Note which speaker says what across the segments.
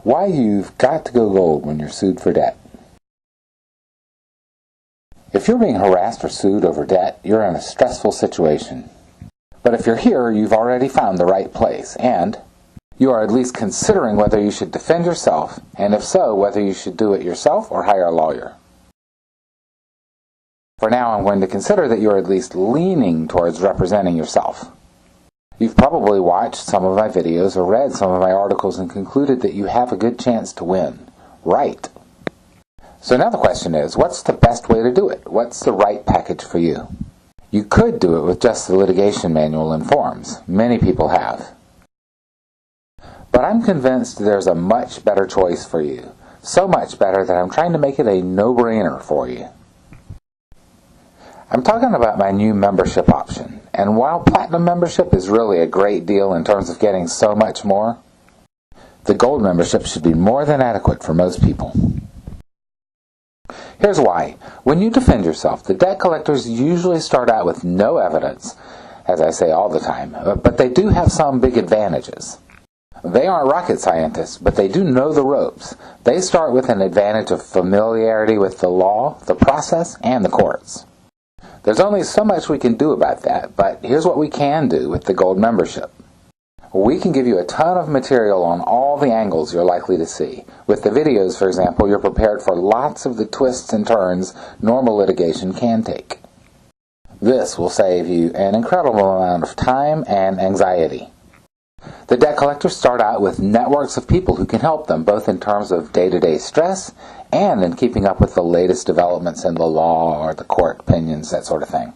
Speaker 1: Why you've got to go gold when you're sued for debt. If you're being harassed or sued over debt, you're in a stressful situation. But if you're here, you've already found the right place, and you are at least considering whether you should defend yourself, and if so, whether you should do it yourself or hire a lawyer. For now, I'm going to consider that you're at least leaning towards representing yourself. You've probably watched some of my videos or read some of my articles and concluded that you have a good chance to win. Right. So now the question is, what's the best way to do it? What's the right package for you? You could do it with just the litigation manual and forms. Many people have. But I'm convinced there's a much better choice for you. So much better that I'm trying to make it a no-brainer for you. I'm talking about my new membership option. And while Platinum membership is really a great deal in terms of getting so much more, the Gold membership should be more than adequate for most people. Here's why. When you defend yourself, the debt collectors usually start out with no evidence, as I say all the time, but they do have some big advantages. They aren't rocket scientists, but they do know the ropes. They start with an advantage of familiarity with the law, the process, and the courts. There's only so much we can do about that, but here's what we can do with the Gold membership. We can give you a ton of material on all the angles you're likely to see. With the videos, for example, you're prepared for lots of the twists and turns normal litigation can take. This will save you an incredible amount of time and anxiety. The debt collectors start out with networks of people who can help them, both in terms of day-to-day stress and in keeping up with the latest developments in the law or the court opinions, that sort of thing.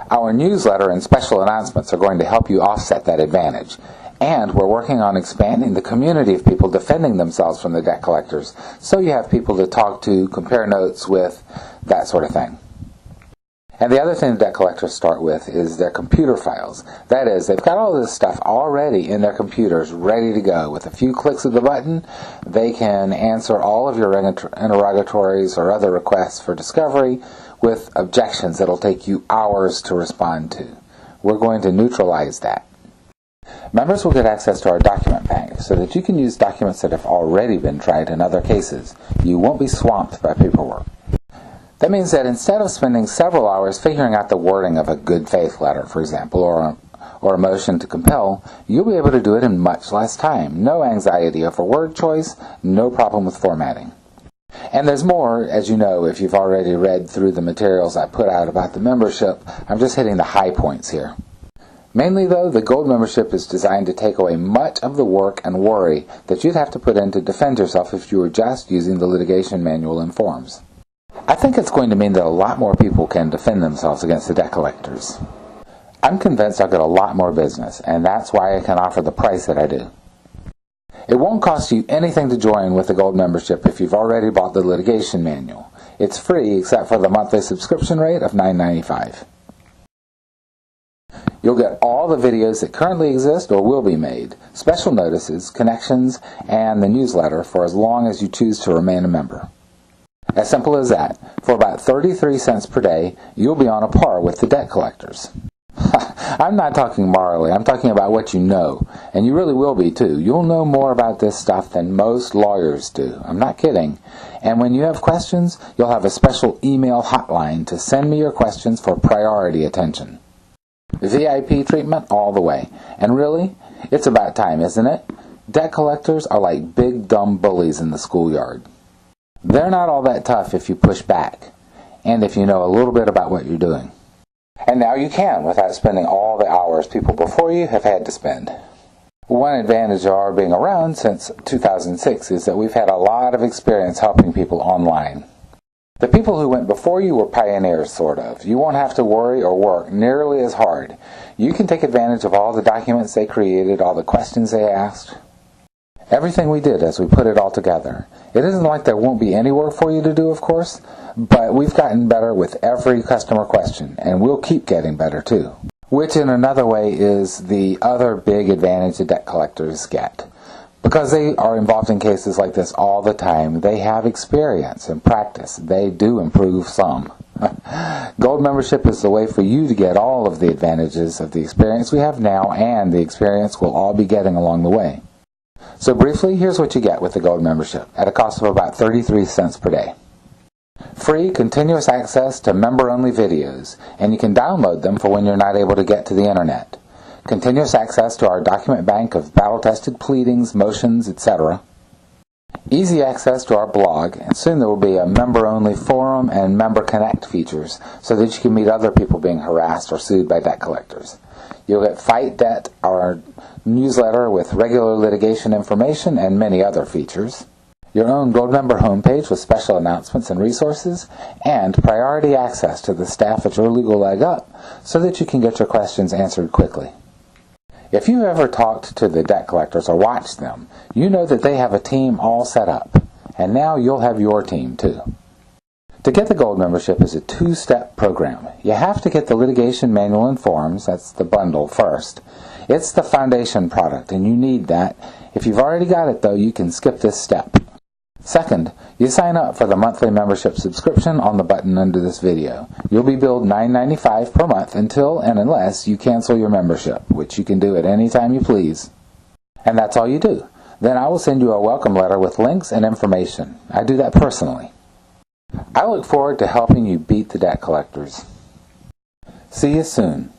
Speaker 1: Our newsletter and special announcements are going to help you offset that advantage. And we're working on expanding the community of people defending themselves from the debt collectors, so you have people to talk to, compare notes with, that sort of thing. And the other thing the debt collectors start with is their computer files. That is, they've got all this stuff already in their computers ready to go. With a few clicks of the button, they can answer all of your interrogatories or other requests for discovery with objections that'll take you hours to respond to. We're going to neutralize that. Members will get access to our document bank so that you can use documents that have already been tried in other cases. You won't be swamped by paperwork. That means that instead of spending several hours figuring out the wording of a good faith letter, for example, or a motion to compel, you'll be able to do it in much less time. No anxiety over word choice, no problem with formatting. And there's more, as you know, if you've already read through the materials I put out about the membership. I'm just hitting the high points here. Mainly, though, the Gold membership is designed to take away much of the work and worry that you'd have to put in to defend yourself if you were just using the litigation manual and forms. I think it's going to mean that a lot more people can defend themselves against the debt collectors. I'm convinced I'll get a lot more business, and that's why I can offer the price that I do. It won't cost you anything to join with the Gold membership if you've already bought the litigation manual. It's free except for the monthly subscription rate of $9.95. You'll get all the videos that currently exist or will be made, special notices, connections, and the newsletter for as long as you choose to remain a member. As simple as that. For about 33 cents per day, you'll be on a par with the debt collectors. I'm not talking morally, I'm talking about what you know, and you really will be too. You'll know more about this stuff than most lawyers do. I'm not kidding. And when you have questions, you'll have a special email hotline to send me your questions for priority attention. VIP treatment all the way. And really, it's about time, isn't it? Debt collectors are like big dumb bullies in the schoolyard. They're not all that tough if you push back, and if you know a little bit about what you're doing. And now you can, without spending all the hours people before you have had to spend. One advantage of our being around since 2006 is that we've had a lot of experience helping people online. The people who went before you were pioneers, sort of. You won't have to worry or work nearly as hard. You can take advantage of all the documents they created, all the questions they asked. Everything we did as we put it all together. It isn't like there won't be any work for you to do, of course, but we've gotten better with every customer question, and we'll keep getting better too. Which in another way is the other big advantage the debt collectors get. Because they are involved in cases like this all the time, they have experience and practice. They do improve some. Gold membership is the way for you to get all of the advantages of the experience we have now and the experience we'll all be getting along the way. So briefly, here's what you get with the Gold membership at a cost of about 33 cents per day. Free continuous access to member-only videos, and you can download them for when you're not able to get to the internet. Continuous access to our document bank of battle-tested pleadings, motions, etc. Easy access to our blog, and soon there will be a member-only forum and member connect features so that you can meet other people being harassed or sued by debt collectors. You'll get Fightdebt, our newsletter with regular litigation information and many other features. Your own Gold member homepage with special announcements and resources, and priority access to the staff at your legal leg up so that you can get your questions answered quickly. If you ever talked to the debt collectors or watched them, you know that they have a team all set up, and now you'll have your team too. To get the Gold membership is a two-step program. You have to get the litigation manual and forms, that's the bundle, first. It's the foundation product, and you need that. If you've already got it, though, you can skip this step. Second, you sign up for the monthly membership subscription on the button under this video. You'll be billed $9.95 per month until and unless you cancel your membership, which you can do at any time you please. And that's all you do. Then I will send you a welcome letter with links and information. I do that personally. I look forward to helping you beat the debt collectors. See you soon.